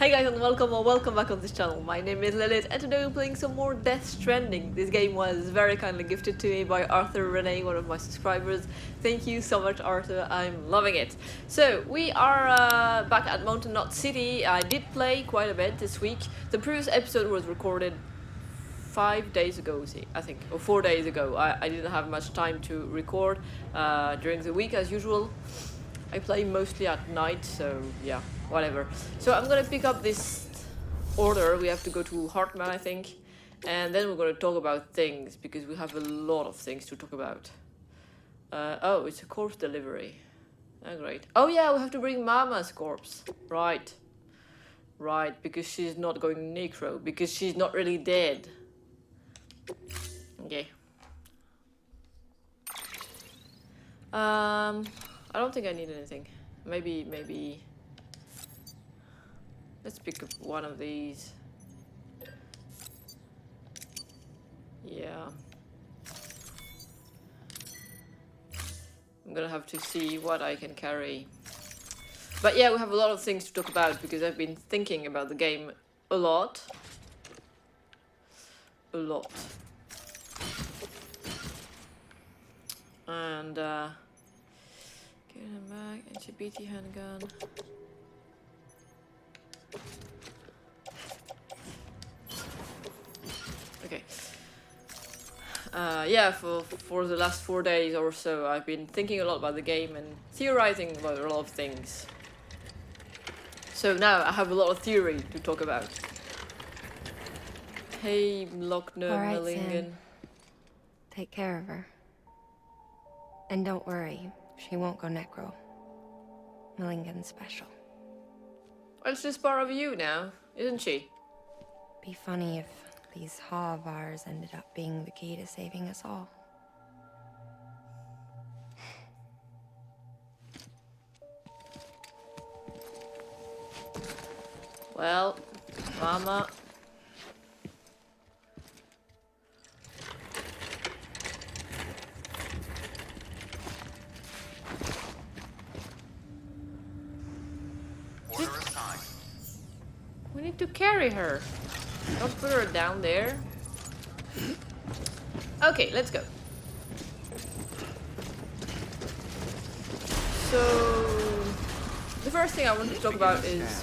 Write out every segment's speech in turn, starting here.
Hey guys and welcome or welcome back on this channel. My name is Lilith and today we're playing some more Death Stranding. This game was very kindly gifted to me by Arthur Renee, one of my subscribers. Thank you so much Arthur, I'm loving it. So we are back at Mountain Knot City. I did play quite a bit this week. The previous episode was recorded 5 days ago, I think, or 4 days ago. I didn't have much time to record during the week as usual. I play mostly at night, so yeah, whatever. So I'm gonna pick up this order. We have to go to Hartman, I think, and then we're gonna talk about things because we have a lot of things to talk about. Oh, it's a corpse delivery. Oh, great. Oh yeah, we have to bring Mama's corpse. Right, because she's not going necro, because she's not really dead. Okay. I don't think I need anything. Maybe. Let's pick up one of these. Yeah. I'm gonna have to see what I can carry. But yeah, we have a lot of things to talk about because I've been thinking about the game a lot. And get him back, HBT handgun. Okay. Yeah, for the last 4 days or so, I've been thinking a lot about the game and theorizing about a lot of things. So now I have a lot of theory to talk about. Hey, Lochner Millingen. Take care of her. And don't worry, she won't go necro. Millingen's special. Well, it's just part of you now, isn't she? Be funny if these Ha of ours ended up being the key to saving us all. Well, Mama. We need to carry her. Don't put her down there. Okay, let's go. So, the first thing I want to talk about is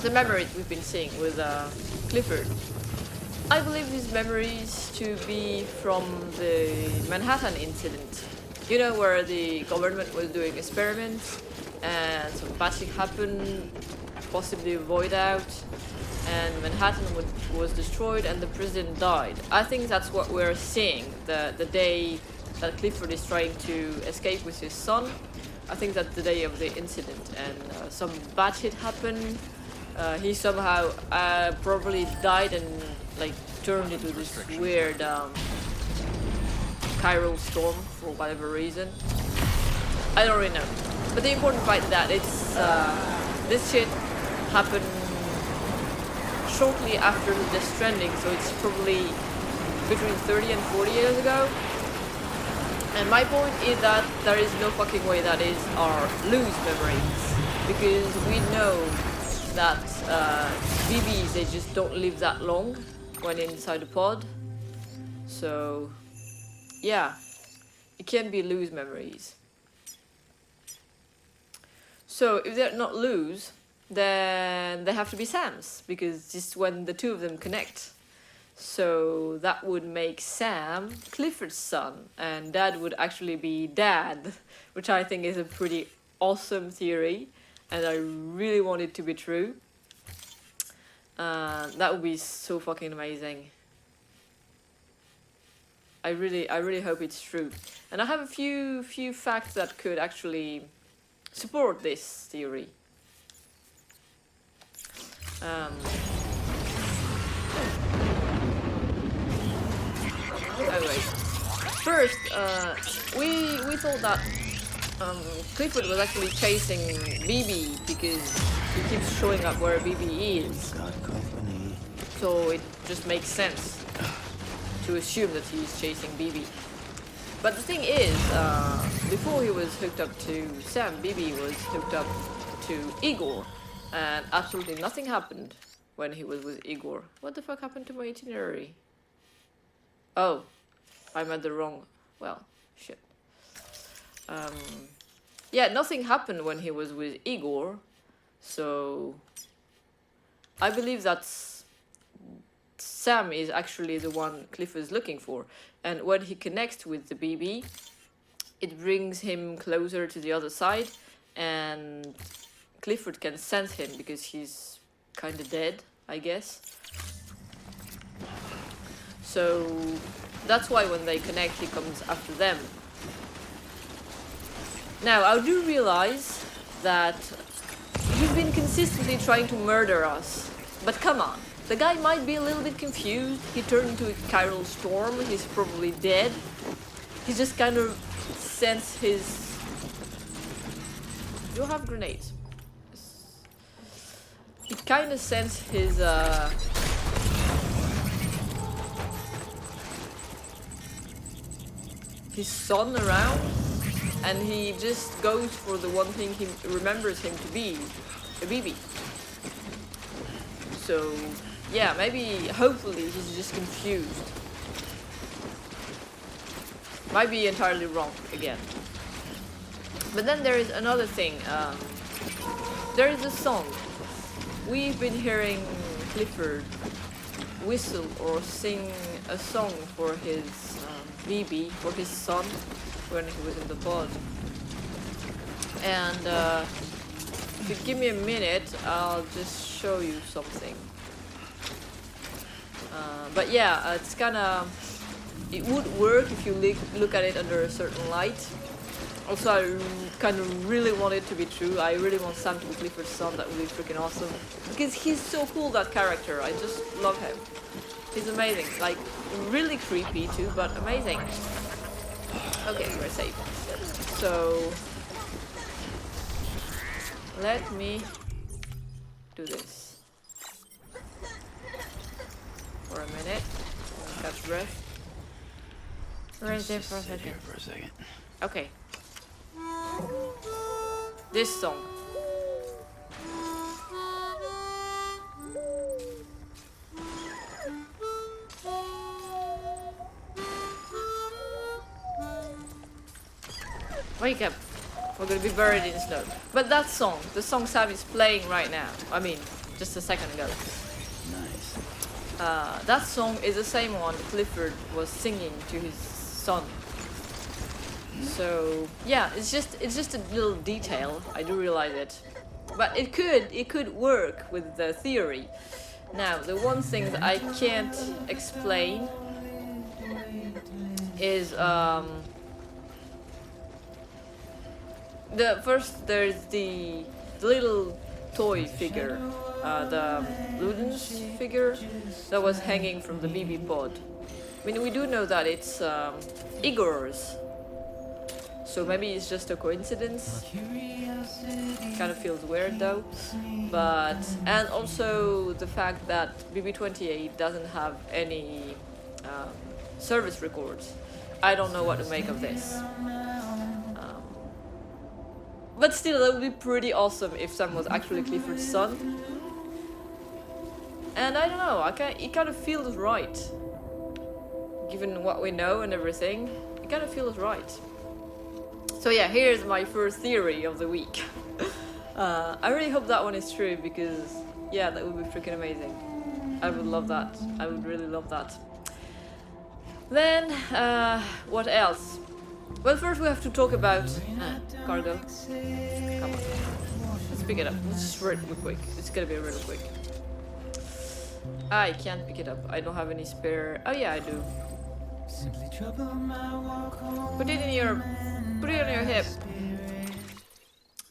the memories we've been seeing with Clifford. I believe these memories to be from the Manhattan incident. You know, where the government was doing experiments and some bad shit happened, possibly a void out, and Manhattan was destroyed and the president died. I think that's what we're seeing, the day that Clifford is trying to escape with his son. I think that's the day of the incident, and some bad shit happened. He somehow probably died and like turned into this weird chiral storm for whatever reason. I don't really know. But the important part is that it's this shit happened shortly after the Stranding, so it's probably between 30 and 40 years ago. And my point is that there is no fucking way that is our loose memories, because we know that BBs, they just don't live that long when inside a pod. So yeah, it can be loose memories. So if they're not loose, then they have to be Sam's, because just when the two of them connect. So that would make Sam Clifford's son, and Dad would actually be Dad, which I think is a pretty awesome theory, and I really want it to be true. That would be so fucking amazing. I really hope it's true. And I have a few facts that could actually support this theory. Anyway, first, we thought that Clifford was actually chasing BB because he keeps showing up where BB is. So it just makes sense to assume that he's chasing BB. But the thing is, before he was hooked up to Sam, BB was hooked up to Igor. And absolutely nothing happened when he was with Igor. What the fuck happened to my itinerary? Oh, I'm at the wrong... Well, shit. Yeah, nothing happened when he was with Igor. So... I believe that's... Sam is actually the one Cliff is looking for. And when he connects with the BB, it brings him closer to the other side. And Clifford can sense him because he's kind of dead, I guess. So that's why when they connect, he comes after them. Now, I do realize that you've been consistently trying to murder us. But come on, the guy might be a little bit confused. He turned into a chiral storm. He's probably dead. He just kind of sense his... You have grenades. He kind of sense his son around, and he just goes for the one thing he remembers him to be, a BB. So yeah, maybe, hopefully he's just confused. Might be entirely wrong again. But then there is another thing. There is a song. We've been hearing Clifford whistle or sing a song for his BB, for his son, when he was in the pod. And if you give me a minute, I'll just show you something. But yeah, it's kind of... It would work if you look at it under a certain light. Also, I kind of really want it to be true. I really want Sam to be Clifford's son. That would be freaking awesome. Because he's so cool, that character. I just love him. He's amazing. Like, really creepy too, but amazing. Okay, we're safe. So... let me do this. For a minute. Catch breath. Right there for a second. Okay. This song. Wake up. We're gonna be buried in snow. But that song, the song Sam is playing right now, I mean, just a second ago. Nice. That song is the same one Clifford was singing to his son. So yeah, it's just a little detail. I do realize it, but it could work with the theory. Now, the one thing that I can't explain is there's the little toy figure, the Ludens figure that was hanging from the BB pod. I mean, we do know that it's Igor's. So maybe it's just a coincidence. Kind of feels weird though. But, and also the fact that BB-28 doesn't have any service records. I don't know what to make of this. But still, that would be pretty awesome if Sam was actually Clifford's son. And I don't know, it kind of feels right. Given what we know and everything, it kind of feels right. So yeah, here's my first theory of the week. I really hope that one is true, because yeah, that would be freaking amazing. I would love that. I would really love that. Then, what else? Well, first we have to talk about cargo. Come on, let's pick it up. Let's just real quick. It's gonna be real quick. I can't pick it up. I don't have any spare. Oh yeah, I do. Put it on your hip.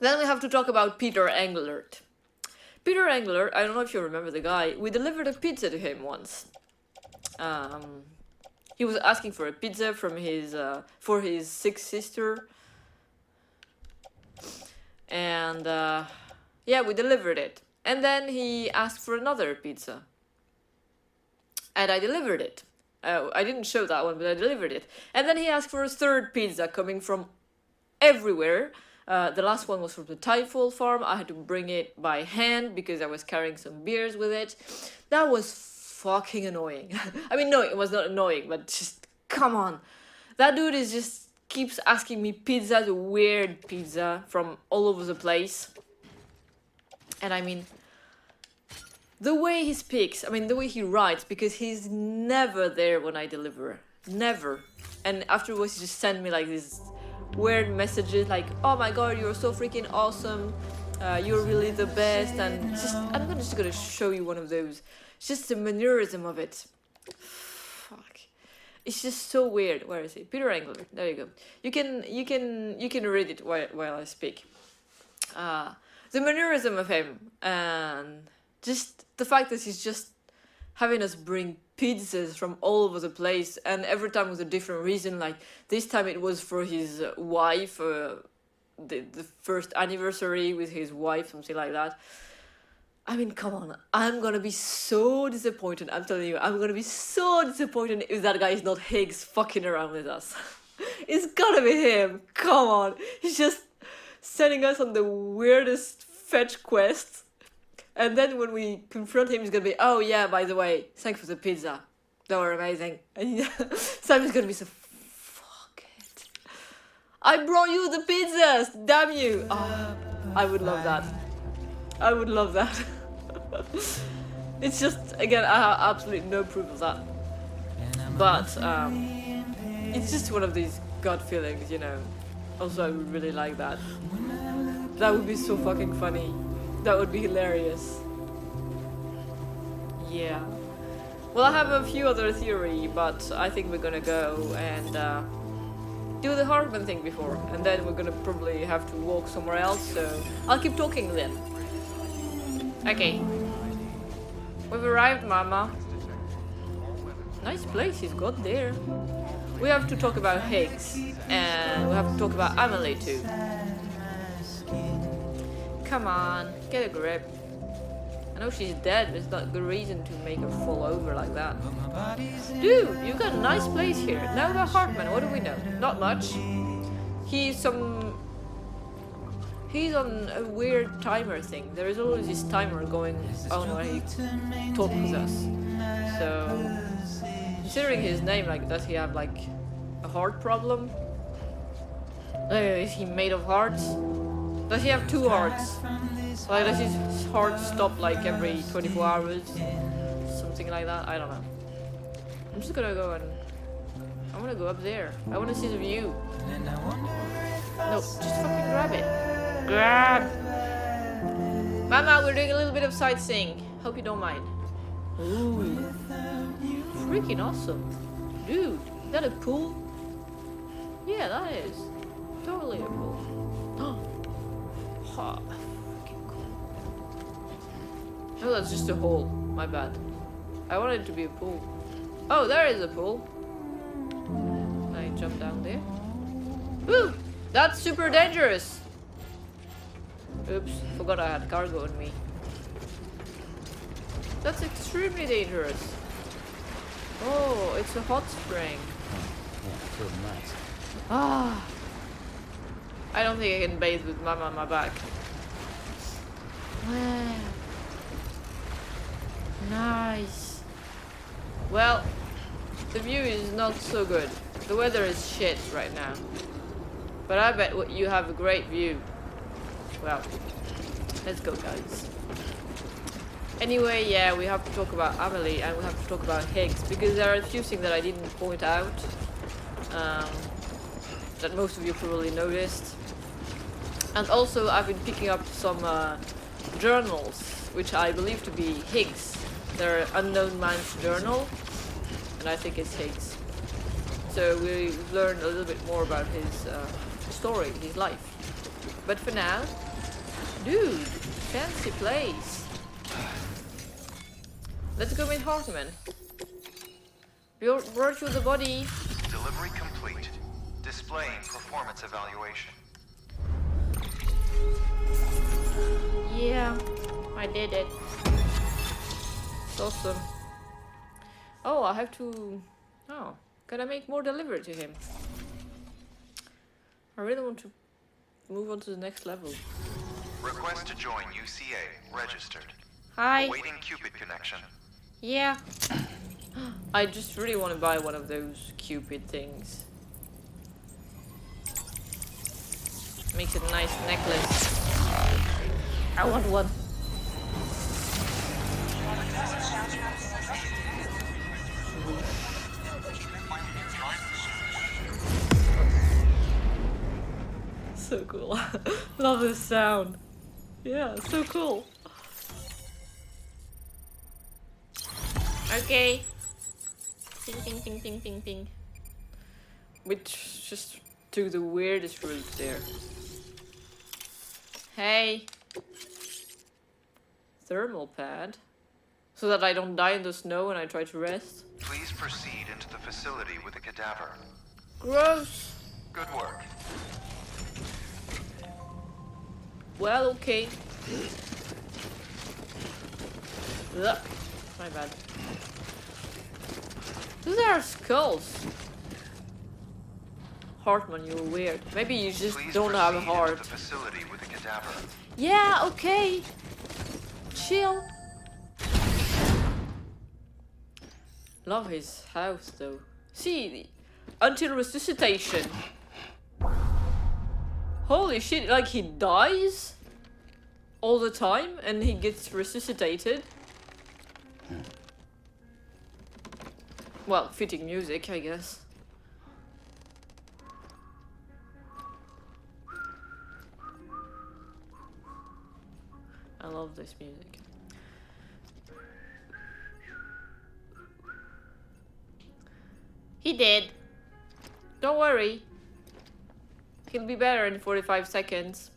Then we have to talk about Peter Englert. Peter Englert, I don't know if you remember the guy. We delivered a pizza to him once. He was asking for a pizza from his for his sick sister, and yeah, we delivered it. And then he asked for another pizza, and I delivered it. I didn't show that one, but I delivered it. And then he asked for a third pizza coming from everywhere. The last one was from the Tidefall farm. I had to bring it by hand because I was carrying some beers with it. That was fucking annoying. I mean, no, it was not annoying, but just, come on. That dude is just keeps asking me pizza, the weird pizza from all over the place. And I mean, the way he speaks, I mean, the way he writes, because he's never there when I deliver. Never. And afterwards he just sent me like these weird messages like, oh my god, you're so freaking awesome, you're really the best, and just, I'm just gonna show you one of those. It's just the mannerism of it. Fuck. It's just so weird. Where is he? Peter England. There you go. You can read it while I speak. The mannerism of him, and just the fact that he's just having us bring pizzas from all over the place, and every time was a different reason. Like this time it was for his wife, the first anniversary with his wife, something like that. I mean, come on, I'm gonna be so disappointed. I'm telling you, I'm gonna be so disappointed if that guy is not Higgs fucking around with us. It's gotta be him. Come on, he's just sending us on the weirdest fetch quests. And then when we confront him, he's gonna be, oh yeah, by the way, thanks for the pizza. They were amazing. And Simon's gonna be so, fuck it. I brought you the pizzas, damn you. Oh, I would love that. I would love that. It's just, again, I have absolutely no proof of that. But it's just one of these gut feelings, you know. Also, I would really like that. That would be so fucking funny. That would be hilarious. Yeah. Well, I have a few other theory, but I think we're gonna go and do the Hartman thing before, and then we're gonna probably have to walk somewhere else, so I'll keep talking then. Okay. We've arrived, Mama. Nice place he's got there. We have to talk about Higgs, and we have to talk about Amelie too. Come on, get a grip. I know she's dead, but it's not a good reason to make her fall over like that. Dude, you've got a nice place here. Now about Hartman, what do we know? Not much. He's on a weird timer thing. There is always this timer going on when he talks with us. So, considering his name, like, does he have like a heart problem? Is he made of hearts? Does he have two hearts? Like, does his heart stop like every 24 hours? Something like that? I don't know. I'm just gonna go and... I wanna go up there. I wanna see the view. No, just fucking grab it. Grab! Mama, we're doing a little bit of sightseeing. Hope you don't mind. Ooh. Freaking awesome. Dude, is that a pool? Yeah, that is. Totally a pool. Oh, freaking cool. No, that's just a hole. My bad. I wanted it to be a pool. Oh, there is a pool. Can I jump down there? Woo! That's super dangerous! Oops, forgot I had cargo on me. That's extremely dangerous. Oh, it's a hot spring. Yeah, feel nice. Ah! I don't think I can bathe with Mama on my back. Wow. Nice. Well, the view is not so good. The weather is shit right now. But I bet you have a great view. Well, let's go, guys. Anyway, yeah, we have to talk about Amelie and we have to talk about Higgs, because there are a few things that I didn't point out that most of you probably noticed. And also, I've been picking up some journals, which I believe to be Higgs. They're Unknown Man's journal, and I think it's Higgs. So we learned a little bit more about his story, his life. But for now, dude, fancy place. Let's go meet Hartman. Brought you the body. Delivery complete. Displaying performance evaluation. Yeah, I did it. It's awesome. Oh, I have to... Oh, gotta make more delivery to him. I really want to move on to the next level. Request to join UCA. Registered. Hi. Awaiting Cupid connection. Yeah. I just really want to buy one of those Cupid things. Makes it a nice necklace. I want one. So cool. Love this sound. Yeah, so cool. Okay. Ping, ping, ping, ping, ping, ping. Which just took the weirdest route there. Hey. Thermal pad. So that I don't die in the snow when I try to rest. Please proceed into the facility with a cadaver. Gross. Good work. Well, okay. Ugh. My bad. Those are skulls. Hartman, you're weird. Maybe you just Please don't have a proceed heart. into the facility with a cadaver. Yeah, okay. Chill. Love his house though. See, until resuscitation. Holy shit, like he dies all the time and he gets resuscitated. Well, fitting music, I guess. I love this music. He did. Don't worry. He'll be better in 45 seconds.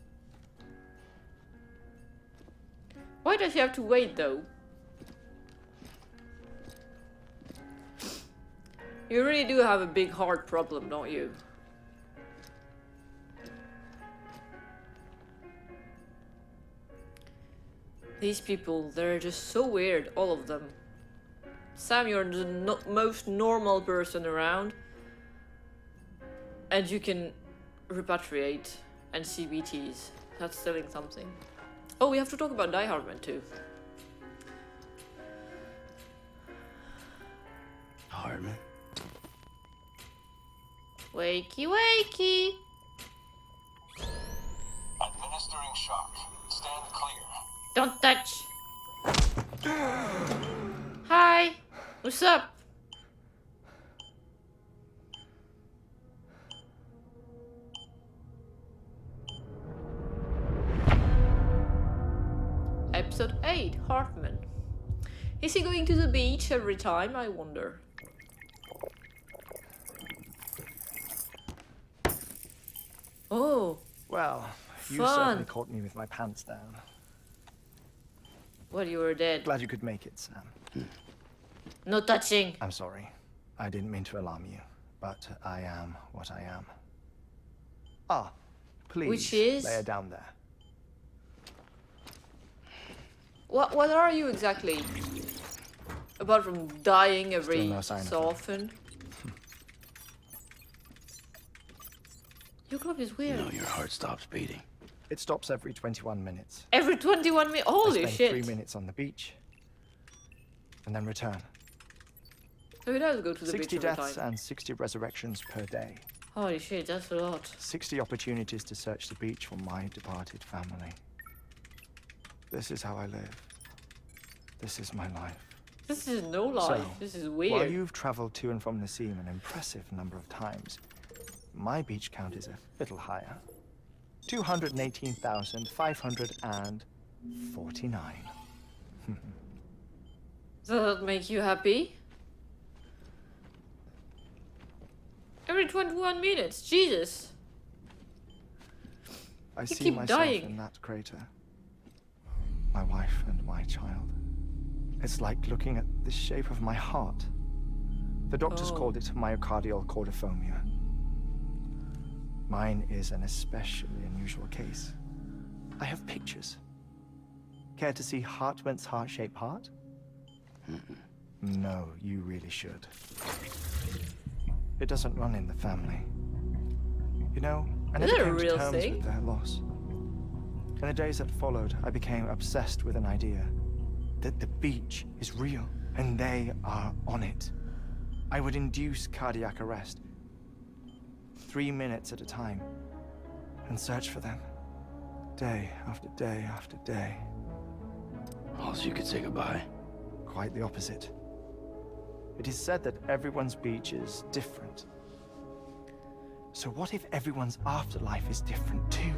Why does he have to wait though? You really do have a big heart problem, don't you? These people, they're just so weird, all of them. Sam, you're the most normal person around. And you can repatriate and CBTs. That's selling something. Oh, we have to talk about Die Hardman too. Hardman? Wakey, wakey. Administering shock. Stand clear. Don't touch. Hi. What's up? Episode 8, Hartman. Is he going to the beach every time, I wonder? Oh, Well, you Fun. certainly caught me with my pants down. well, you were dead. Glad you could make it, Sam. No touching. I'm sorry. I didn't mean to alarm you, but I am what I am. Ah, please Which is? lay her down there. What are you exactly? Apart from dying every Still no sign of so her. often. Your club is You weird. know your heart stops beating. It stops every 21 minutes. Every 21 minutes. I Holy spend shit. 3 minutes on the beach, and then return. So he does go to the beach 60 every deaths time. and 60 resurrections per day. Holy shit, that's a lot. 60 opportunities to search the beach for my departed family. This is how I live. This is my life. This is no life. So, This is While weird. you've traveled to and from the sea an impressive number of times, my beach count is a little higher. 218,549. Does that make you happy? Every 21 minutes. Jesus. I You see keep myself dying. in that crater. My wife and my child. It's like looking at the shape of my heart. The doctors Oh. called it myocardial cordiphobia. Mine is an especially unusual case. I have pictures. Care to see Hartman's heart-shaped heart? No, you really should. It doesn't run in the family. You know, I Is never that a came to real terms thing? with their loss. In the days that followed, I became obsessed with an idea that the beach is real and they are on it. I would induce cardiac arrest, 3 minutes at a time, and search for them, day after day after day. Oh, so you could say goodbye. Quite the opposite. It is said that everyone's beach is different. So what if everyone's afterlife is different too?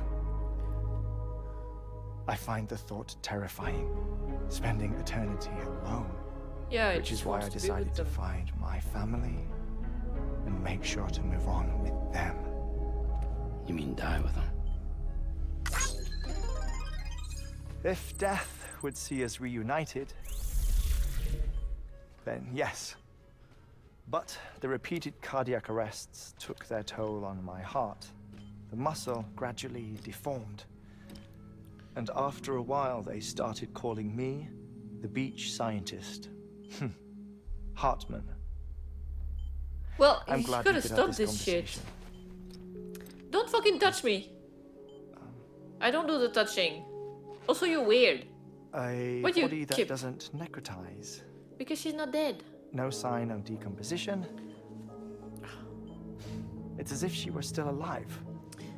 I find the thought terrifying, spending eternity alone. Yeah, Which is why I decided to find my family and make sure to move on with them. You mean die with them? If death would see us reunited, then yes. But the repeated cardiac arrests took their toll on my heart. The muscle gradually deformed. And after a while, they started calling me the beach scientist. Hartman. Well, I'm you glad gotta we could have stop this shit. conversation. Don't fucking touch me. I don't do the touching. Also, you're weird. A Why do you body that keep- doesn't necrotize. Because she's not dead. No sign of decomposition. It's as if she were still alive.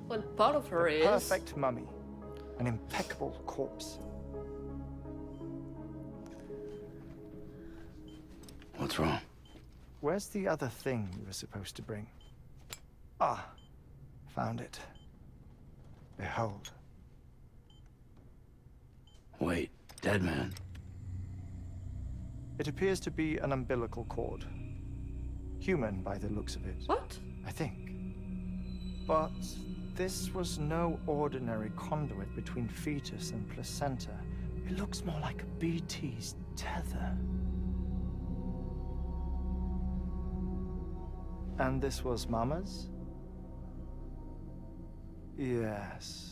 Well, part of her is... Perfect mummy. An impeccable corpse. What's wrong? Where's the other thing you were supposed to bring? Ah, found it. Behold. Wait, dead man. It appears to be an umbilical cord. Human by the looks of it, What? I think. But this was no ordinary conduit between fetus and placenta. It looks more like a BT's tether. And this was Mama's? Yes.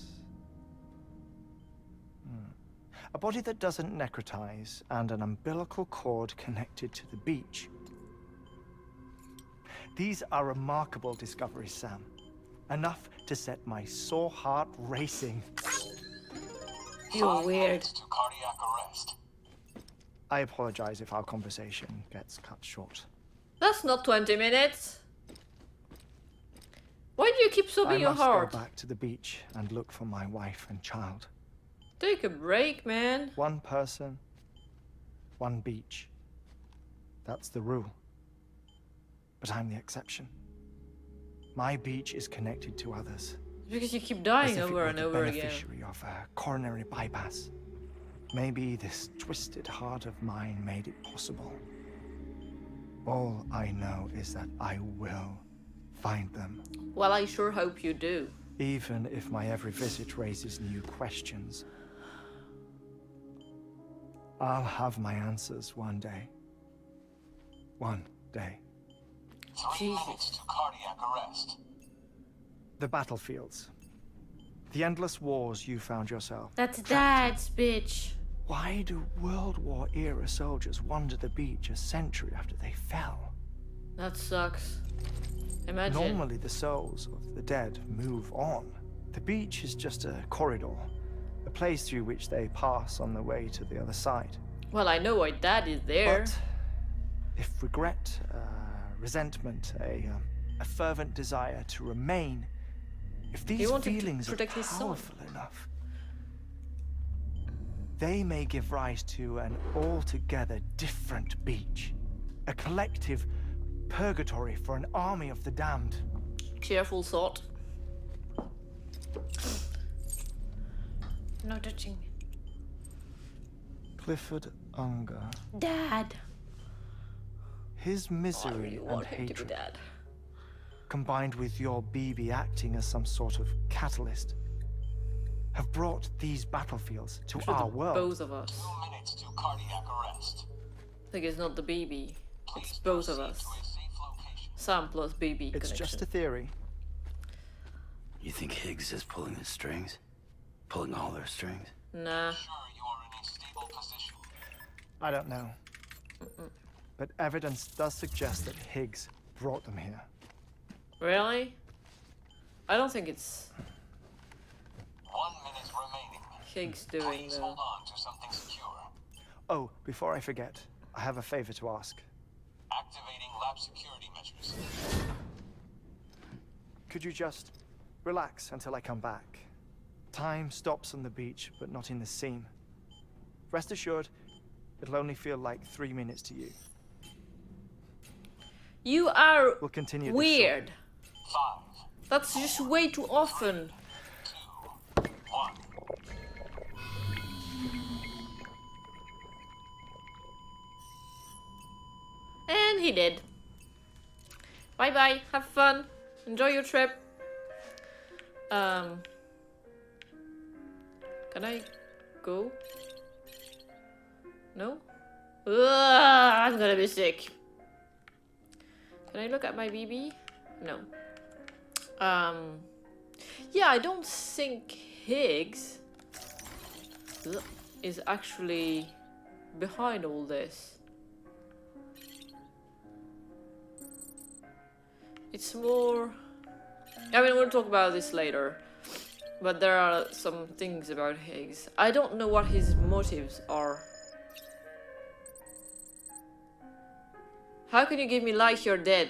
A body that doesn't necrotize and an umbilical cord connected to the beach. These are remarkable discoveries, Sam. Enough to set my sore heart racing. You're 5 weird. minutes to cardiac arrest. I apologize if our conversation gets cut short. That's not 20 minutes. Why do you keep I sobbing your must heart? go back to the beach and look for my wife and child. Take a break, man. One person, one beach. That's the rule. But I'm the exception. My beach is connected to others. Because you keep As dying if it over were and the over again. beneficiary of a coronary bypass. Maybe this twisted heart of mine made it possible. All I know is that I will find them. Well, I sure hope you do. Even if my every visit raises new questions. I'll have my answers one day. One day. 3 Jesus. minutes to cardiac arrest. The battlefields. The endless wars you found yourself. That's Dad's bitch. Why do World War era soldiers wander the beach a century after they fell? That sucks. Imagine. Normally the souls of the dead move on. The beach is just a corridor, a place through which they pass on the way to the other side. Well, I know why Dad is there. But if regret, resentment, a fervent desire to remain, if these wanted to feelings are protect his son. powerful enough, they may give rise to an altogether different beach, a collective purgatory for an army of the damned. Cheerful thought. No touching. Clifford Unger. Dad. His I misery really and want him to be hatred, Dad. combined with your BB acting as some sort of catalyst, have brought these battlefields to For our the world. both of us. 2 minutes to cardiac arrest. I think it's not the BB. It's Please both of proceed us. to a safe location. Sam plus BB It's connection. just a theory. You think Higgs is pulling the strings? Pulling all their strings? Nah. Sure you are in a stable position. I don't know. But evidence does suggest that Higgs brought them here. Really? I don't think it's 1 minute remaining. Higgs doing Please though. hold on to something secure. Oh, before I forget, I have a favor to ask. Activating lab security measures. Could you just relax until I come back? Time stops on the beach, but not in the scene. Rest assured, it'll only feel like 3 minutes to you. You are We'll continue this weird. 5, That's just way too often. 2, 1. And he did. Bye bye. Have fun. Enjoy your trip. Can I go? No? Ugh, I'm gonna be sick. Can I look at my BB? No. Yeah, I don't think Higgs is actually behind all this. It's more... I mean, we'll talk about this later. But there are some things about Higgs. I don't know what his motives are. How can you give me life? You're dead.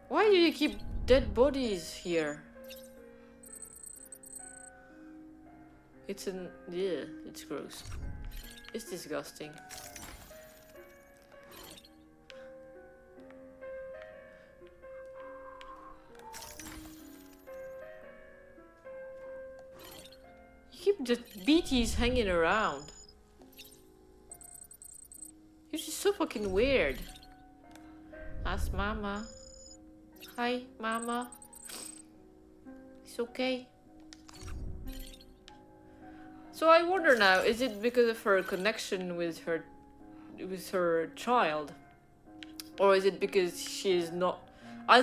Why do you keep dead bodies here? It's an... yeah, it's gross. It's disgusting. You keep the BTs hanging around. You're just so fucking weird. Ask Mama. Hi, Mama. It's okay. So I wonder now, is it because of her connection with her child? Or is it because she's not... I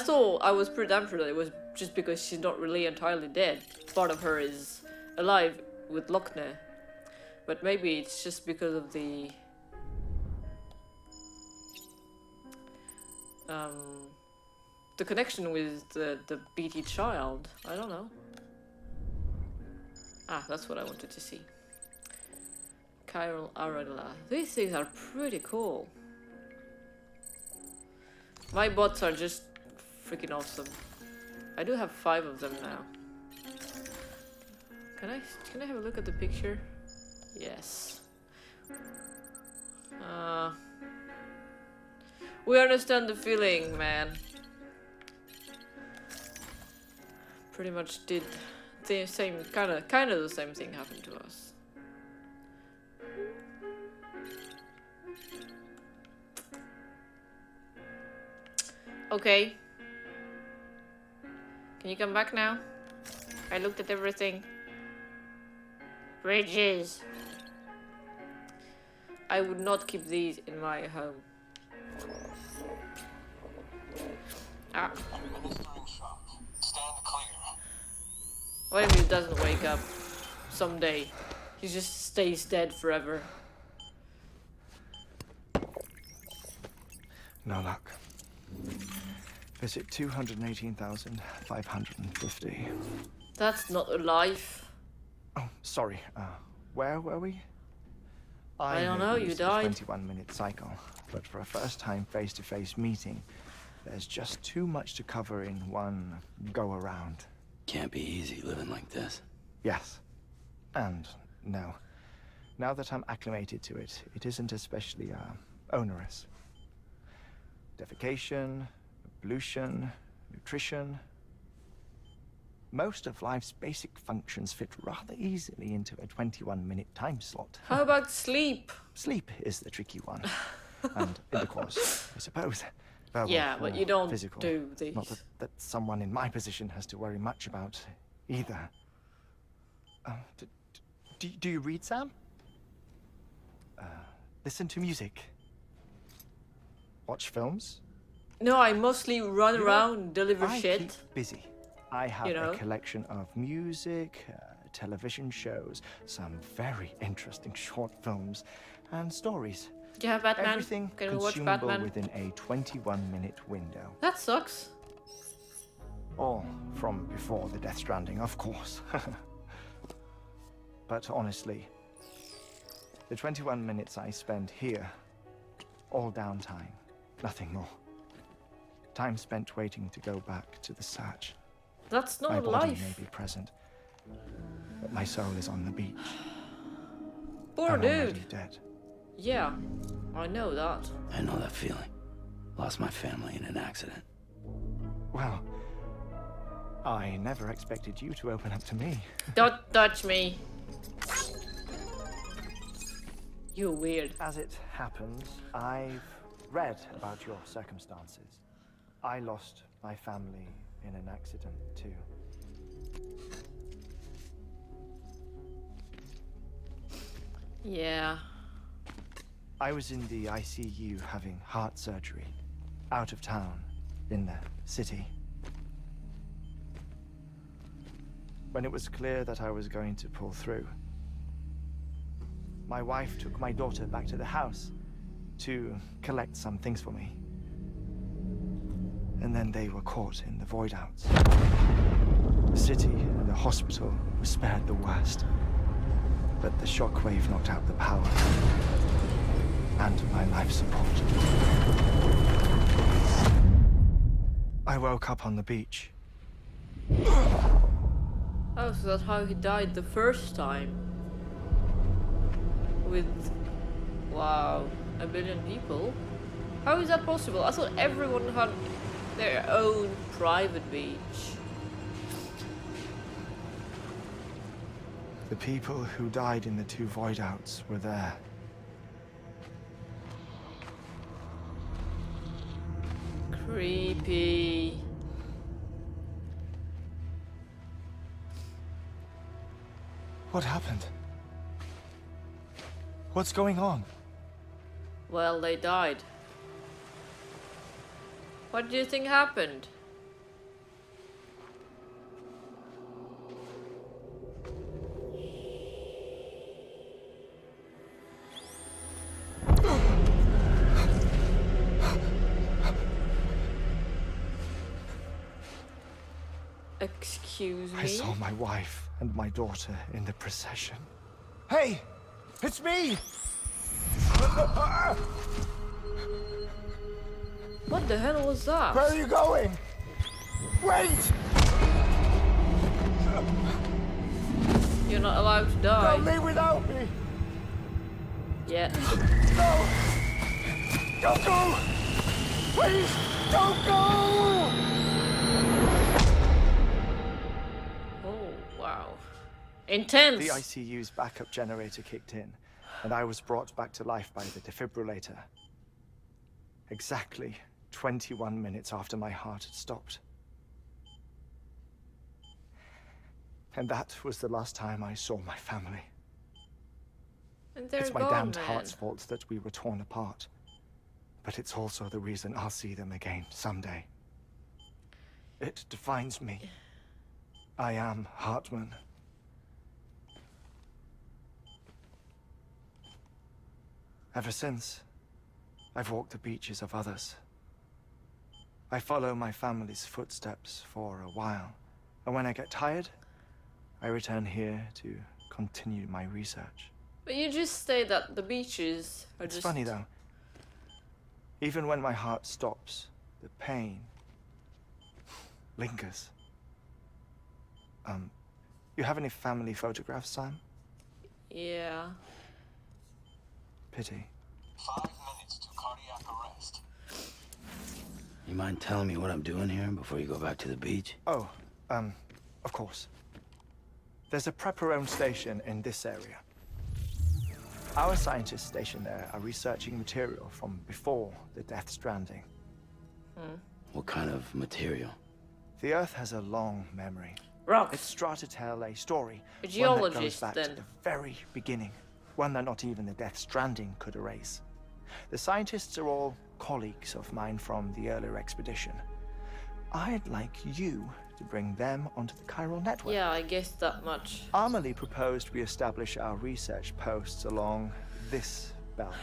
was pretty damn sure that it was just because she's not really entirely dead. Part of her is alive with Lochner. But maybe it's just because of the... the connection with the BT child. I don't know. Ah, that's what I wanted to see. Chiral Aragla. These things are pretty cool. My bots are just freaking awesome. I do have 5 of them now. Can I have a look at the picture? Yes. We understand the feeling, man. Pretty much did the same kind of the same thing happened to us. Okay. Can you come back now? I looked at everything. Bridges. I would not keep these in my home. Ah. Administering shock. Stand clear. What if he doesn't wake up someday? He just stays dead forever. No luck. Visit 218,550. That's not a life. Oh, sorry. Where were we? I don't know, made you use of the died. 21-minute cycle, but for a first-time face-to-face meeting, there's just too much to cover in one go-around. Can't be easy living like this. Yes. And no. Now that I'm acclimated to it, it isn't especially onerous. Defecation, pollution, nutrition. Most of life's basic functions fit rather easily into a 21-minute time slot. How about sleep? Sleep is the tricky one. And intercourse, I suppose. Verbal Yeah, but or you don't physical. do these. Not that someone in my position has to worry much about either. Do you read, Sam? Listen to music. Watch films. No, I mostly run You know, around, deliver I shit. keep busy. I have You know? a collection of music, television shows, some very interesting short films, and stories. Yeah, Batman. Everything Can we watch consumable Batman? within a 21-minute window. That sucks. All from before the Death Stranding, of course. But honestly, the 21 minutes I spend here, all downtime, nothing more. Time spent waiting to go back to the search. That's not My a body life. may be present, but my soul is on the beach. Poor I'm already dude. dead. Yeah, I know that. I know that feeling. Lost my family in an accident. Well, I never expected you to open up to me. Don't touch me. You're weird. As it happens, I've read about your circumstances. I lost my family in an accident too. Yeah. I was in the ICU having heart surgery, out of town, in the city. When it was clear that I was going to pull through, my wife took my daughter back to the house to collect some things for me. And then they were caught in the void outs. The city and the hospital were spared the worst, but the shockwave knocked out the power and my life support. I woke up on the beach. Oh, so that's how he died the first time. With, wow, 1 billion people? How is that possible? I thought everyone had their own private beach. The people who died in the 2 void outs were there. Creepy. What happened? What's going on? Well, they died. What do you think happened? Excuse me? I saw my wife and my daughter in the procession. Hey! It's me! What the hell was that? Where are you going? Wait! You're not allowed to die. Don't leave without me! Yeah. No! Don't go! Please, don't go! Oh, wow. Intense. The ICU's backup generator kicked in, and I was brought back to life by the defibrillator. Exactly 21 minutes after my heart had stopped. And that was the last time I saw my family. And they're It's my gone, damned man. heart's fault that we were torn apart. But it's also the reason I'll see them again someday. It defines me. I am Hartman. Ever since, I've walked the beaches of others. I follow my family's footsteps for a while, and when I get tired, I return here to continue my research. But you just say that the beaches are It's just... funny though. Even when my heart stops, the pain lingers. You have any family photographs, Sam? Yeah. Pity. 5 minutes to cardiac arrest. You mind telling me what I'm doing here before you go back to the beach? Oh, of course. There's a prep-your-own station in this area. Our scientists stationed there are researching material from before the Death Stranding. What kind of material? The Earth has a long memory. Rocks. It's trying to tell a story. A one that goes geologist, back then. to the very beginning. One that not even the Death Stranding could erase. The scientists are all colleagues of mine from the earlier expedition. I'd like you to bring them onto the chiral network. Yeah, I guessed that much. Amelie proposed we establish our research posts along this belt.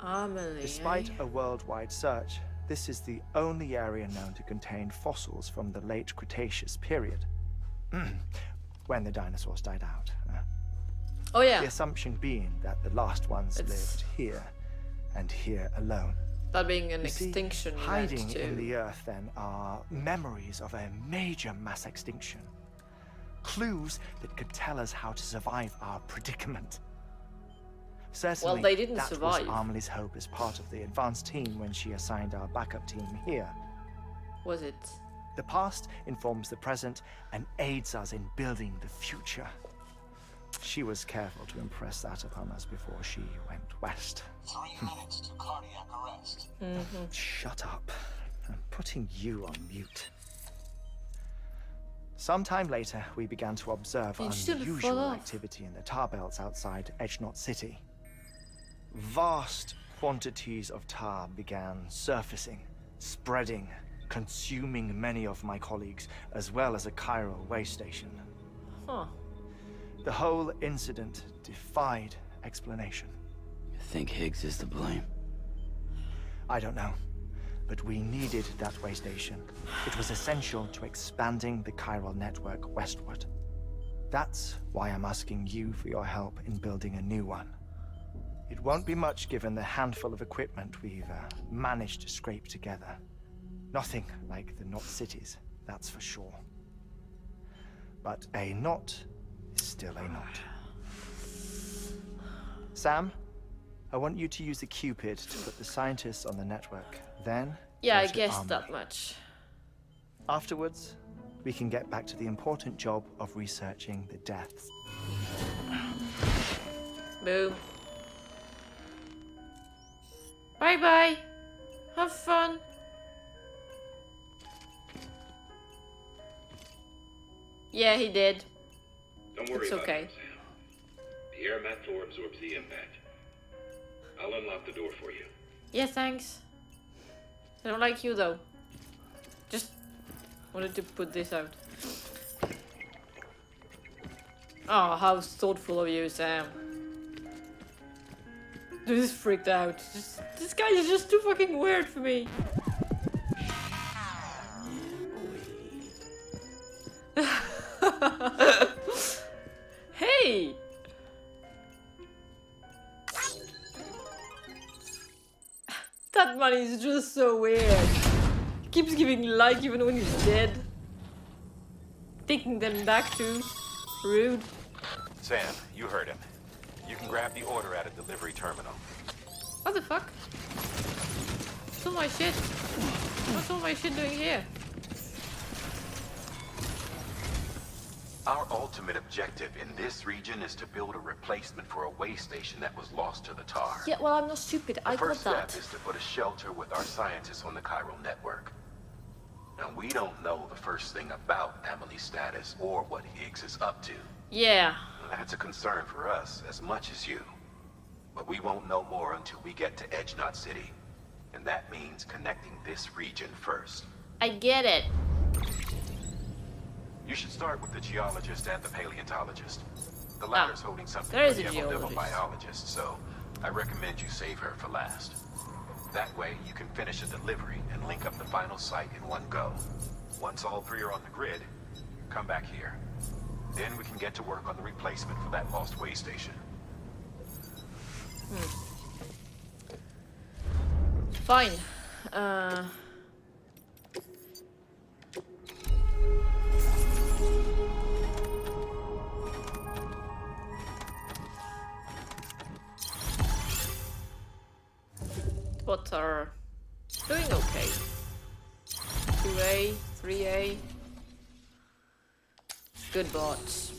Amelie, Despite eh? a worldwide search, this is the only area known to contain fossils from the late Cretaceous period. When the dinosaurs died out. Oh yeah, The assumption being that the last ones It's- lived here, and here alone. that being an You see, extinction event hiding too. in the earth, then, are memories of a major mass extinction. Clues that could tell us how to survive our predicament. Certainly, they didn't that survive. was Amelie's hope as part of the advanced team when she assigned our backup team here. Was it? The past informs the present and aids us in building the future. She was careful to impress that upon us before she went west. 3 minutes to cardiac arrest. Shut up. I'm putting you on mute. Sometime later, we began to observe You should've fall unusual off. activity in the tar belts outside Edgenot City. Vast quantities of tar began surfacing, spreading, consuming many of my colleagues, as well as a chiral way station. Huh. The whole incident defied explanation. You think Higgs is to blame? I don't know, but we needed that way station. It was essential to expanding the chiral network westward. That's why I'm asking you for your help in building a new one. It won't be much given the handful of equipment we've managed to scrape together. Nothing like the knot cities, that's for sure. But a knot is still a knot. Sam, I want you to use the Cupid to put the scientists on the network. Then, Yeah, go I to guessed Amelie. that much. Afterwards, we can get back to the important job of researching the deaths. Boom. Bye bye. Have fun. Yeah, he did. Don't worry It's about okay. it, Sam. The air mat floor absorbs the impact. I'll unlock the door for you. Yeah, thanks. I don't like you though. Just wanted to put this out. Oh, how thoughtful of you, Sam. Dude is freaked out. This guy is just too fucking weird for me. Hey! That money is just so weird. He keeps giving like even when he's dead. Taking them back too. Rude. Sam, you heard him. You can grab the order at a delivery terminal. What the fuck? What's all my shit? What's all my shit doing here? Our ultimate objective in this region is to build a replacement for a way station that was lost to the tar. Yeah, well, I'm not stupid. I The got first step that. is to put a shelter with our scientists on the chiral network. Now, we don't know the first thing about Amelie's status or what Higgs is up to. Yeah. That's a concern for us as much as you. But we won't know more until we get to Edgenot City. And that means connecting this region first. I get it. You should start with the geologist and the paleontologist. The latter's holding something there for is the a evolution geologist. biologist, so I recommend you save her for last. That way, you can finish a delivery and link up the final site in one go. Once all three are on the grid, come back here. Then we can get to work on the replacement for that lost way station. Fine. Bots are doing okay. 2A, 3A. Good bots.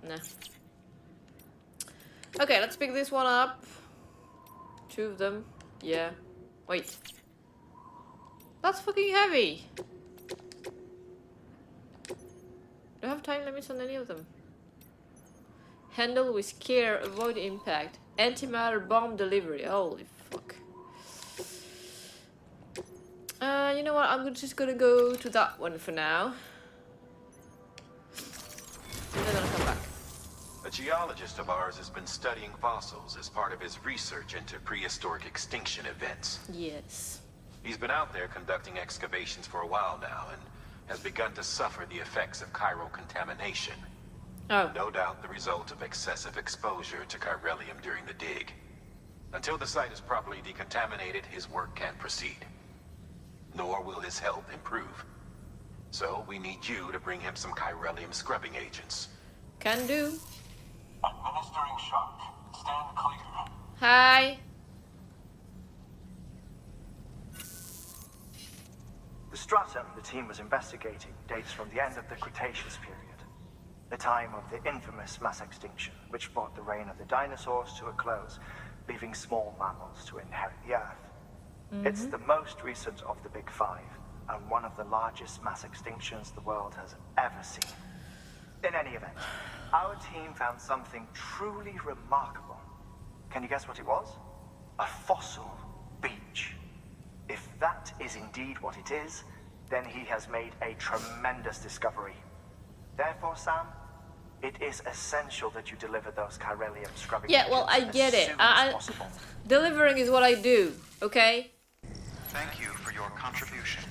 Nah. Okay, let's pick this one up. 2 of them. Yeah. Wait. That's fucking heavy. Do I have time limits on any of them? Handle with care, avoid impact. Antimatter bomb delivery. Holy fuck. You know what? Just gonna go to that one for now. And then I'll come back. A geologist of ours has been studying fossils as part of his research into prehistoric extinction events. Yes. He's been out there conducting excavations for a while now and has begun to suffer the effects of chiral contamination. Oh. No doubt the result of excessive exposure to chiralium during the dig. Until the site is properly decontaminated, his work can't proceed. Nor will his health improve. So we need you to bring him some chiralium scrubbing agents. Can do. Administering shock. Stand clear. Hi. The stratum the team was investigating dates from the end of the Cretaceous period, the time of the infamous mass extinction, which brought the reign of the dinosaurs to a close, leaving small mammals to inherit the Earth. It's the most recent of the Big Five, and one of the largest mass extinctions the world has ever seen. In any event, our team found something truly remarkable. Can you guess what it was? A fossil beach. If that is indeed what it is, then he has made a tremendous discovery. Therefore, Sam, it is essential that you deliver those chiralium scrubbing Yeah, well, I agents get as it. soon as possible. Delivering is what I do, okay? Thank you for your contribution.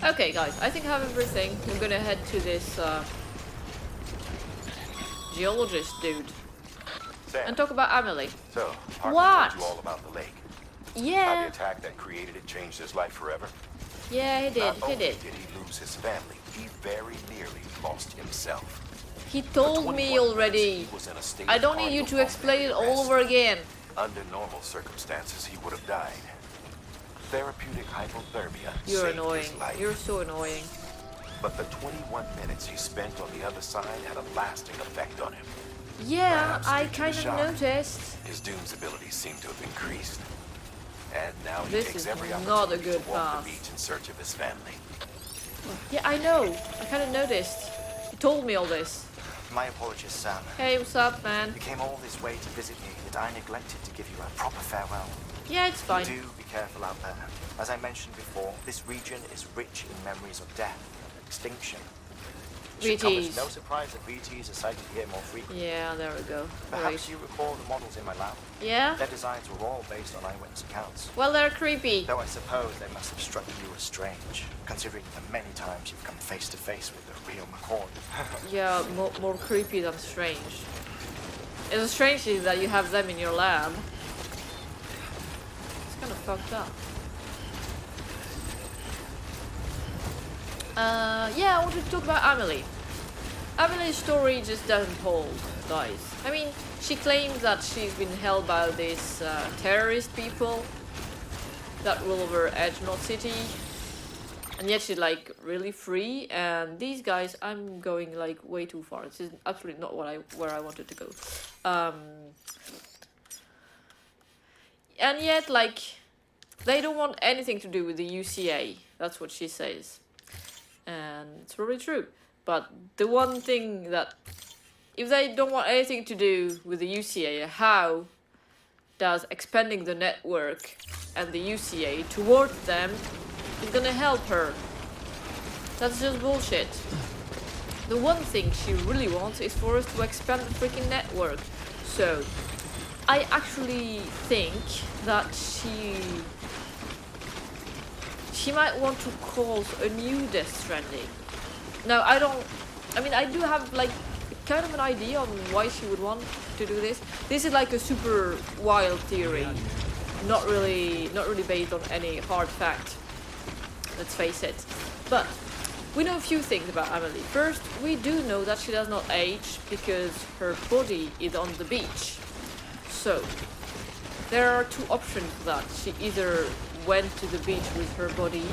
Okay, guys, I think I have everything. I'm gonna head to this geologist dude Sam, and talk about Amelie. so, Hartman What? told you all about the lake. How the Yeah, attack that created it changed his life forever. yeah, he did. Not He only did. did he lose his family, he very nearly lost himself. He For told 21 me minutes, already. he was in a state I of don't need you to cardiopulmonary explain it all arrest. over again. Under normal circumstances, he would have died. Therapeutic hypothermia You're saved annoying. his life. You're so annoying. But the 21 minutes he spent on the other side had a lasting effect on him. Yeah, Perhaps I due to kind the of shock. noticed. His Doom's abilities seem to have increased. And now he This takes is every not a opportunity good to walk path. the beach in search of his family. Yeah, I know. I kind of noticed. He told me all this. My apologies, Sam. Hey, what's up, man? You came all this way to visit me that I neglected to give you a proper farewell. Yeah, it's fine. Do be careful out there. As I mentioned before, this region is rich in memories of death, extinction. It should come as BTs. no surprise that BTs are sighted here more frequently. Yeah, there we go. Perhaps Right. you recall the models in my lab? Yeah? Their designs were all based on eyewitness accounts. Well, they're creepy. Though I suppose they must have struck you as strange, considering the many times you've come face to face with the real McCord. Yeah, more creepy than strange. It's strange is that you have them in your lab. It's kind of fucked up. Yeah, I wanted to talk about Amelie. Amelie's story just doesn't hold, guys. I mean, she claims that she's been held by these terrorist people that rule over Edgenorth City, and yet she's like really free. And these guys, I'm going like way too far. This is absolutely not where I wanted to go. And yet, like, they don't want anything to do with the UCA. That's what she says. And it's probably true. But the one thing that, if they don't want anything to do with the UCA, how does expanding the network and the UCA towards them is gonna help her? That's just bullshit. The one thing she really wants is for us to expand the freaking network. So, I actually think that she might want to cause a new Death Stranding. Now, I do have like kind of an idea on why she would want to do this. This is like a super wild theory, not really based on any hard fact. Let's face it. But we know a few things about Amelie. First, we do know that she does not age because her body is on the beach. So, there are two options for that. She either went to the beach with her body,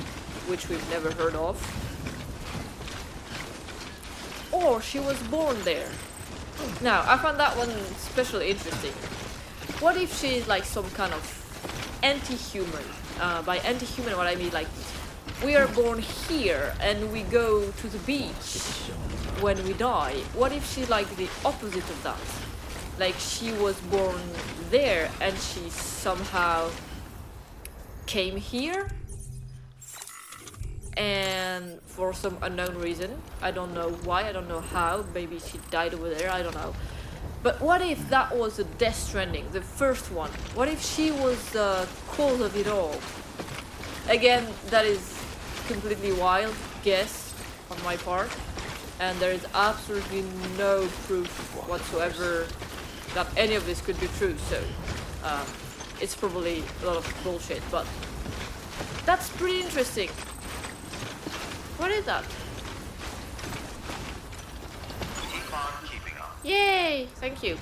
which we've never heard of, or she was born there. Now, I found that one especially interesting. What if she's like some kind of anti-human? By anti-human, what I mean, like, we are born here and we go to the beach when we die. What if she's like the opposite of that? Like, she was born there and she somehow came here and for some unknown reason, I don't know why, I don't know how, maybe she died over there, I don't know. But what if that was a Death Stranding, the first one? What if she was the cause of it all? Again, that is completely wild guess on my part, and there is absolutely no proof whatsoever that any of this could be true, so it's probably a lot of bullshit, but that's pretty interesting. What is that? Keep on keeping on. Yay! Thank you.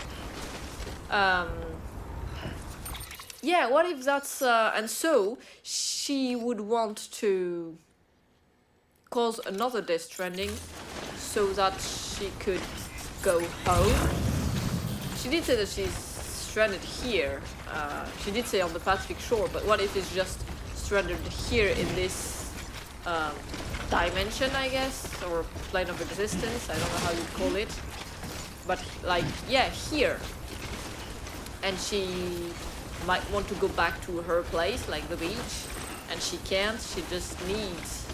Yeah, what if that's... and so, she would want to cause another Death Stranding so that she could go home. She did say that she's stranded here. She did say on the Pacific shore, but what if it's just stranded here in this dimension, I guess, or plane of existence, I don't know how you call it, but like, yeah, here. And she might want to go back to her place, like the beach, and she can't, she just needs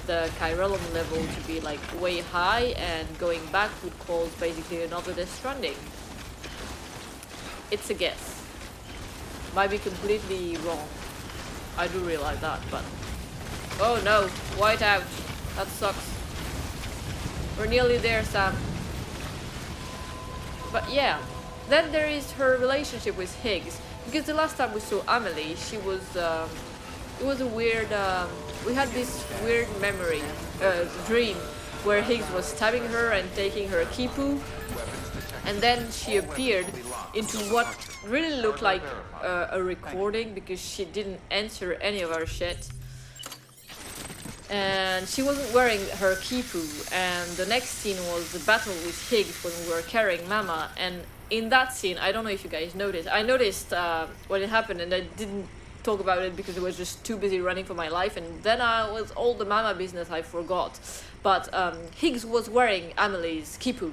the Chirellum level to be like way high, and going back would cause basically another Death Stranding. It's a guess. Might be completely wrong. I do realize that, but... Oh no, white out. That sucks. We're nearly there, Sam. But yeah, then there is her relationship with Higgs. Because the last time we saw Amelie, she was... it was a weird... we had this weird memory, dream, where Higgs was stabbing her and taking her kipu. And then she appeared into what really looked like a recording, because she didn't answer any of our shit. And she wasn't wearing her kipu, and the next scene was the battle with Higgs when we were carrying Mama. And in that scene, I don't know if you guys noticed, I noticed when it happened, and I didn't talk about it because I was just too busy running for my life, and then I was all the Mama business I forgot. But Higgs was wearing Amelie's kipu.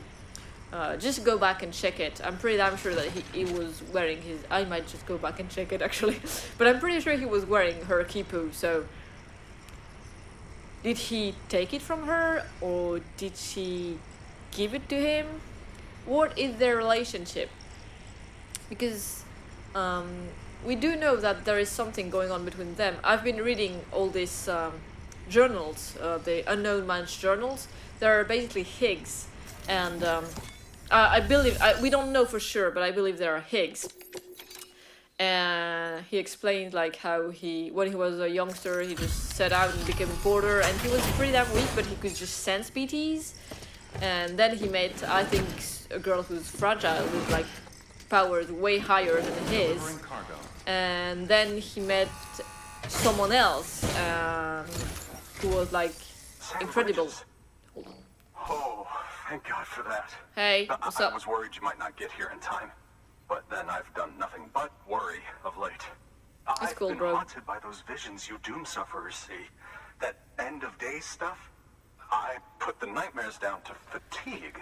Just go back and check it. I'm pretty damn sure that he was wearing his... I might just go back and check it actually. But I'm pretty sure he was wearing her kipu, so... Did he take it from her, or did she give it to him? What is their relationship? Because we do know that there is something going on between them. I've been reading all these journals, the Unknown Man's journals. They're basically Higgs, and I believe, we don't know for sure, but I believe they are Higgs. And he explained like how when he was a youngster, he just set out and became a porter, and he was pretty damn weak, but he could just sense BTs. And then he met, I think, a girl who's fragile with like powers way higher than his. And then he met someone else who was like incredible. Hold on. Oh, thank God for that. Hey, what's up? I was worried you might not get here in time. But then I've done nothing but worry of late. That's cool, I've been bro. haunted by those visions you doom sufferers see. That end of day stuff. I put the nightmares down to fatigue.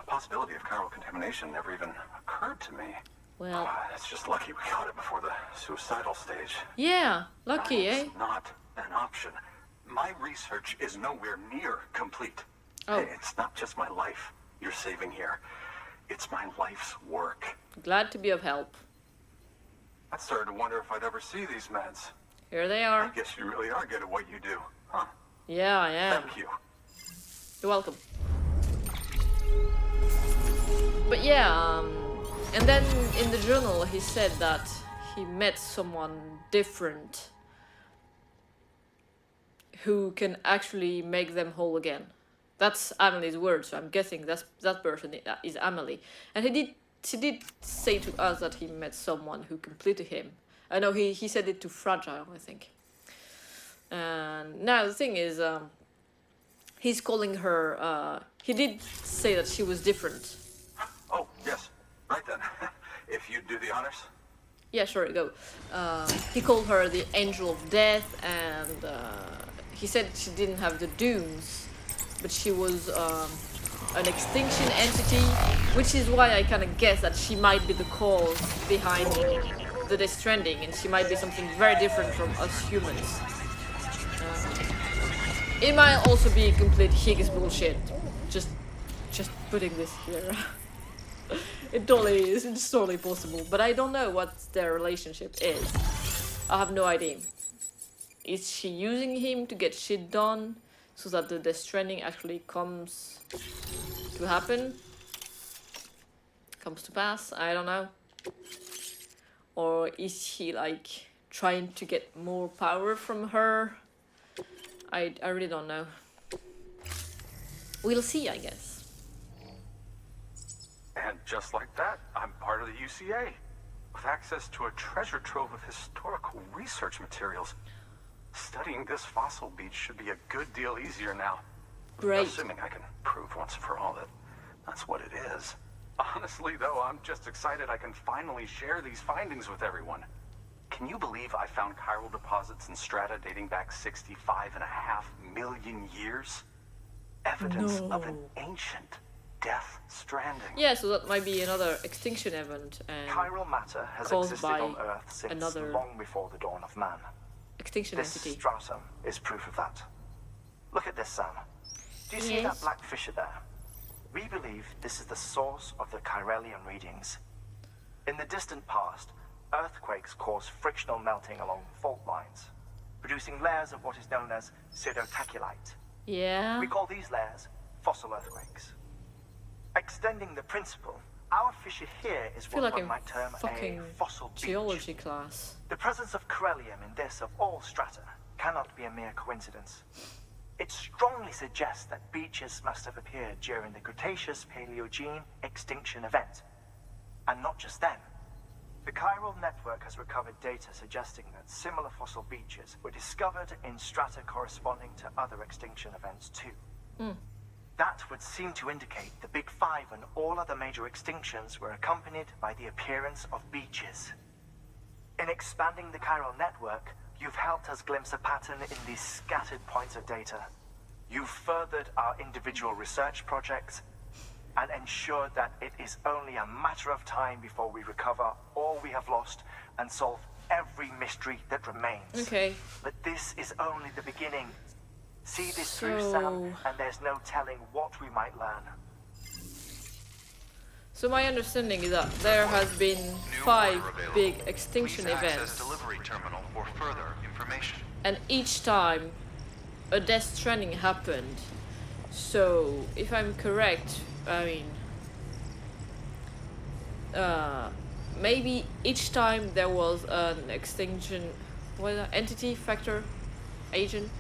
Possibility of chiral contamination never even occurred to me. Well, It's just lucky we caught it before the suicidal stage. yeah, lucky, eh? It's not an option. My research is nowhere near complete. Oh. It's not just my life you're saving here. It's my life's work. Glad to be of help. I started to wonder if I'd ever see these meds. Here they I are. guess you really are good at what you do, huh? Yeah, I am. Thank you. You're welcome. But yeah, and then in the journal he said that he met someone different who can actually make them whole again. That's Amelie's word, so I'm guessing that person is Amelie. And he did say to us that he met someone who completed him. I know he said it to Fragile, I think. And now the thing is, he's calling her, he did say that she was different. Oh, yes. Right then. If you'd do the honors. Yeah, sure, go. He called her the Angel of Death, and he said she didn't have the dunes, but she was an extinction entity, which is why I kind of guess that she might be the cause behind the Death Stranding, and she might be something very different from us humans. It might also be complete Higgs bullshit. Just putting this here. It totally is. It's totally possible, but I don't know what their relationship is. I have no idea. Is she using him to get shit done so that the Death Stranding actually comes to happen? Comes to pass? I don't know. Or is he like trying to get more power from her? I really don't know. We'll see, I guess. And just like that, I'm part of the UCA, with access to a treasure trove of historical research materials. Studying this fossil beach should be a good deal easier now. Great. Assuming I can prove once and for all that that's what it is. Honestly, though, I'm just excited I can finally share these findings with everyone. Can you believe I found chiral deposits in strata dating back 65.5 million years? Evidence of an ancient Death Stranding. Yeah, so that might be another extinction event and Chiral matter has caused existed by on Earth since another long before the dawn of man. extinction This entity. stratum is proof of that. Look at this, Sam. Do you see that black fissure there? We believe this is the source of the Chiralian readings. In the distant past, earthquakes cause frictional melting along fault lines, producing layers of what is known as pseudotaculite. Yeah. We call these layers fossil earthquakes. Extending the principle, our fissure here is I feel what like one might term fucking a fossil beach. geology class. The presence of corellium in this of all strata cannot be a mere coincidence. It strongly suggests that beaches must have appeared during the Cretaceous-Paleogene extinction event. And not just then. The chiral network has recovered data suggesting that similar fossil beaches were discovered in strata corresponding to other extinction events too. That would seem to indicate the Big Five and all other major extinctions were accompanied by the appearance of beaches. In expanding the chiral network, you've helped us glimpse a pattern in these scattered points of data. You've furthered our individual research projects and ensured that it is only a matter of time before we recover all we have lost and solve every mystery that remains. Okay. But this is only the beginning. See this through, Sam, and there's no telling what we might learn. So my understanding is that there has been 5 big extinction Please access events, delivery terminal for further information. and each time a Death Stranding happened. So if I'm correct, I mean, maybe each time there was an extinction, what is that? Entity factor, agent,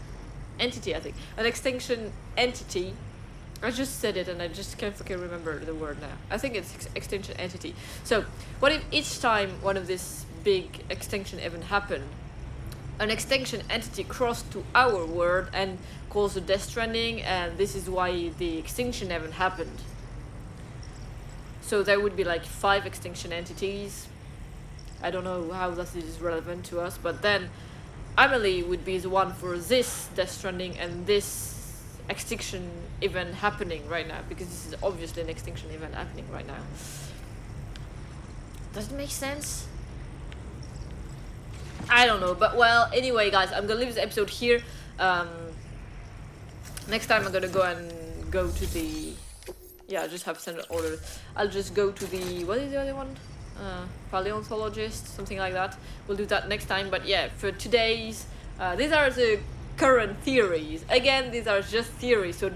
entity. I think an extinction entity. I just said it and I just can't fucking remember the word now. I think it's extinction entity. So what if each time one of this big extinction event happened, an extinction entity crossed to our world and caused a Death Stranding, and this is why the extinction event happened. So there would be like 5 extinction entities. I don't know how that is relevant to us, but then Amelie would be the one for this Death Stranding and this extinction event happening right now, because this is obviously an extinction event happening right now. Does it make sense? I don't know, but well, anyway, guys, I'm gonna leave this episode here. Next time I'm gonna go to the, yeah, I just have standard order. I'll just go to the, what is the other one? Paleontologist, something like that. We'll do that next time. But yeah, for today's, these are the current theories. Again, these are just theories, so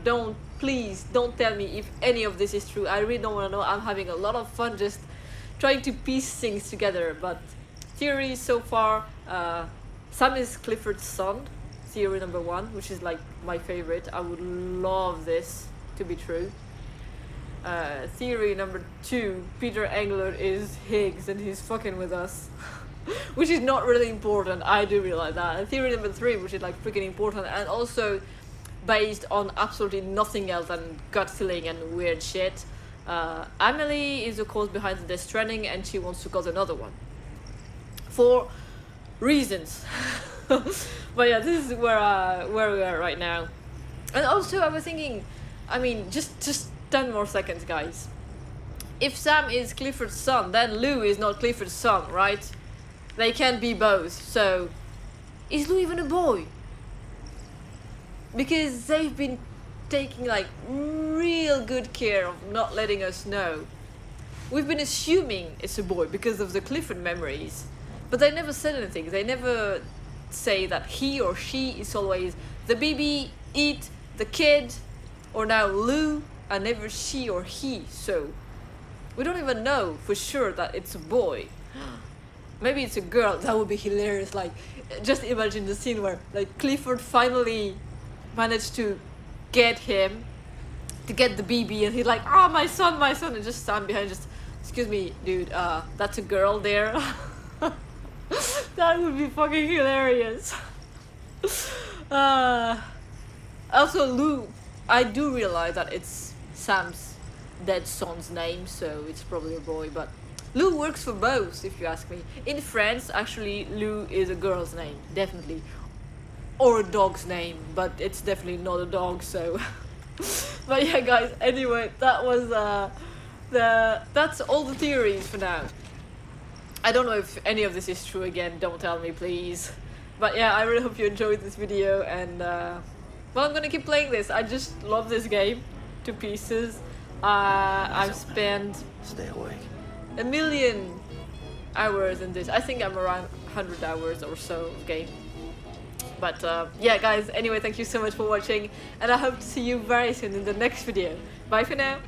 please don't tell me if any of this is true. I really don't want to know. I'm having a lot of fun just trying to piece things together, but theories so far, Sam is Clifford's son, theory number 1, which is like my favorite. I would love this to be true. Theory number 2, Peter Engler is Higgs and he's fucking with us. Which is not really important, I do realize that. And theory number 3, which is like freaking important and also based on absolutely nothing else than gut feeling and weird shit. Amelie is the cause behind the Death Stranding and she wants to cause another one. For reasons. But yeah, this is where we are right now. And also I was thinking, I mean, just 10 more seconds, guys. If Sam is Clifford's son, then Lou is not Clifford's son, right? They can't be both, so is Lou even a boy? because they've been taking like real good care of not letting us know. We've been assuming it's a boy because of the Clifford memories, but they never said anything. They never say that he or she is always the baby, it, the kid, or now Lou, and never she or he. So we don't even know for sure that it's a boy. Maybe it's a girl. That would be hilarious. Like, just imagine the scene where like Clifford finally managed to get him, to get the BB, and he's like, "Oh, my son," and just stand behind, just, "Excuse me, dude. That's a girl there." That would be fucking hilarious. Also, Lou. I do realize that it's Sam's dead son's name, so it's probably a boy, but Lou works for both, if you ask me. In France, actually, Lou is a girl's name, definitely. Or a dog's name, but it's definitely not a dog, so... But yeah, guys, anyway, that was that's all the theories for now. I don't know if any of this is true again, don't tell me, please. But yeah, I really hope you enjoyed this video, and well, I'm gonna keep playing this. I just love this game to pieces. I've spent... Stay awake. 1 million hours in this. I think I'm around 100 hours or so of game. But yeah, guys, anyway, thank you so much for watching, and I hope to see you very soon in the next video. Bye for now.